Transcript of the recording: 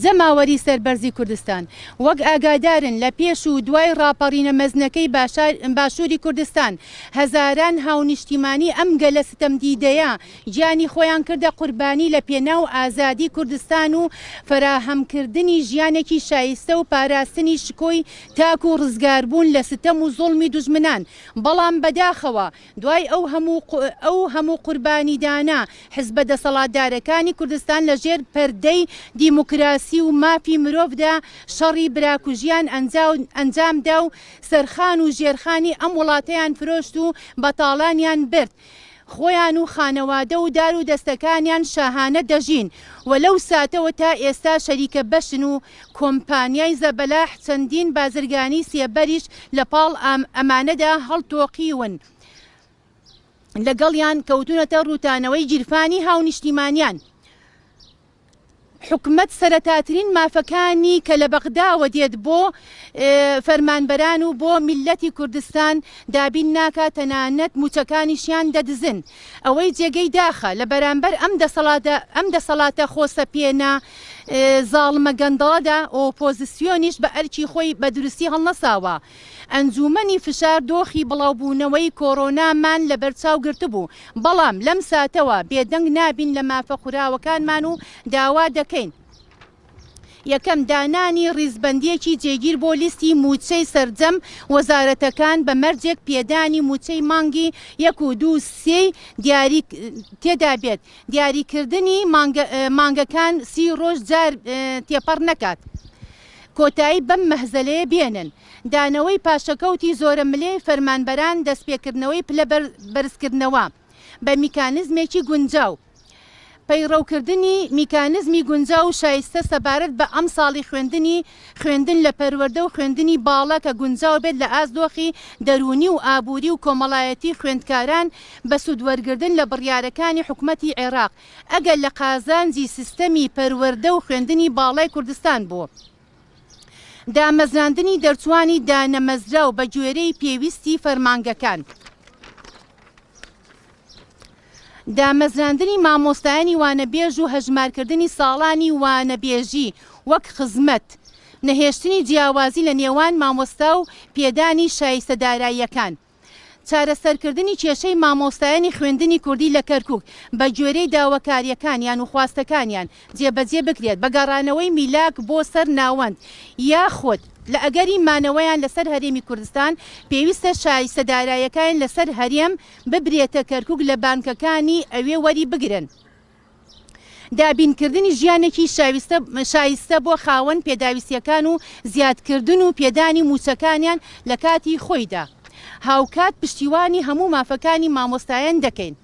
جەماوەری سەربەرزی کوردستان وەک ئاگادارن لە پێش و دوای ڕاپەڕینە مەزنەکەی باشووری کوردستان هەزاران هاونیشتیمانی ئەم گەلە ستەمدیدەیە گیانی خۆیان کردە قوربانی لە پێناو ئازادی کوردستان و فراهەمکردنی ژیانێکی شایستە و پاراستنی شکۆی تاک و ڕزگاربوون لە ستەم و زوڵمی دوژمنان. بەڵام بەداخەوە دوای ئەو هەموو قوربانیدانە حزبە دەسەڵاتدارەکانی کوردستان لەژێر پەردەی دیموکراسی و مافی مرۆڤدا شەڕی براکوژیان ئەنجامدا و سەرخان و ژێرخانی ئەم وڵاتەیان فرۆشت و بەتاڵانیان برد. خۆیان و خانەوادە و دار و دەستەکانیان شاهانە دەژین و لەو ساتەوە تا ئێستا شەریکە بەشن و کۆمپانیای زەبەلاح چەندین بازرگانی سێبەریش لە پاڵ ئەمانەدا هەڵتۆقیون لەگەڵیان کەوتونەتە ڕوتانەوەی گیرفانی هاونیشتیمانیان. حکومەت سەرەتاترین مافەکانی کە لە بەغداوە دێت بۆ فەرمانبەران و بۆ میلەتی کوردستان دابین ناکات تەنانەت موچەکانیشیان دەدزن. ئەوەی جێگەی داخە لە بەرامبەر ئەم دەسەڵاتە خۆسەپێنە زاڵمە گەندەڵەدا ئۆپۆزیسیۆنیش بە ئەرکی خۆی بە دروستی هەڵنەساوە. ئەنجومەنی فشار دۆخی بڵاوبوونەوەی کۆڕۆنامان لە بەرچاو گرتبوو، بەڵام لەم ساتەوە بێدەنگ نابین لە مافە خوراوەکانمان و داوا دەکەین. یەکەم دانانی ڕیزبەندیەکی جێگیر بۆ لیستی موچەی سەرجەم وەزارەتەکان بە مەرجێک پێدانی موچەی مانگی 1 و 2 3 تێدا بێت. دیاریکردنی مانگەکان 30 ڕۆژ جار تێپەڕ نەکات. کۆتایی بەم مەهزەلەیە بێنن. دانەوەی پاشەکەوتی زۆرە ملێ فەرمانبەران دەستپێکردنەوەی پلە بەرزکردنەوە بە میکانزمێکی گونجاو. پەیڕەوکردنی میکانزمی گونجاو و شایستە سەبارەت بە ئەم ساڵی خوێندن لە پەروەردە و خوێندنی باڵا کە گونجاو بێت لە ئازدۆخی دەرونی و ئابووری و کۆمەڵایەتی خوێندکاران بە سوودوەرگردن لە بڕیارەکانی حکوومەتی عێراق ئەگەر لە قازانجی سیستەمی پەروەردە و خوێندنی باڵای کوردستان بوو. دامەزراندنی دەرچوانی دانەمەزراو بە گوێرەی پێویستی فەرمانگەکان. دامەزراندنی مامۆستایانی وانەبێژ و هەژمارکردنی ساڵانی وانەبێژی وەک خزمەت. نەهێشتنی جیاوازی لە نێوان مامۆستا و پێدانی شایستەداراییەکان. چارەسەرکردنی کێشەی مامۆستایانی خوێندنی کوردی لە کەرکووک بە گوێرەی داواکاریەکانیان و خواستەکانیان جێبەجێ بکرێت بە گەڕانەوەی میلاک بۆ سەر ناوەند یاخۆت لە ئەگەری مانەوەیان لەسەر هەرێمی کوردستان پێویستە شایستەداراییەکان لەسەر هەرێم ببرێتە کەرکووک لە بانکەکانی ئەوێ وەری بگرن. دابینکردنی ژیانێکی شایستە بۆ خاوەن پێداویستیەکان و زیادکردن و پێدانی موچەکانیان لە کاتی خۆیدا. هاوکات پشتیوانی هەموو مافەکانی مامۆستایان دەکەین.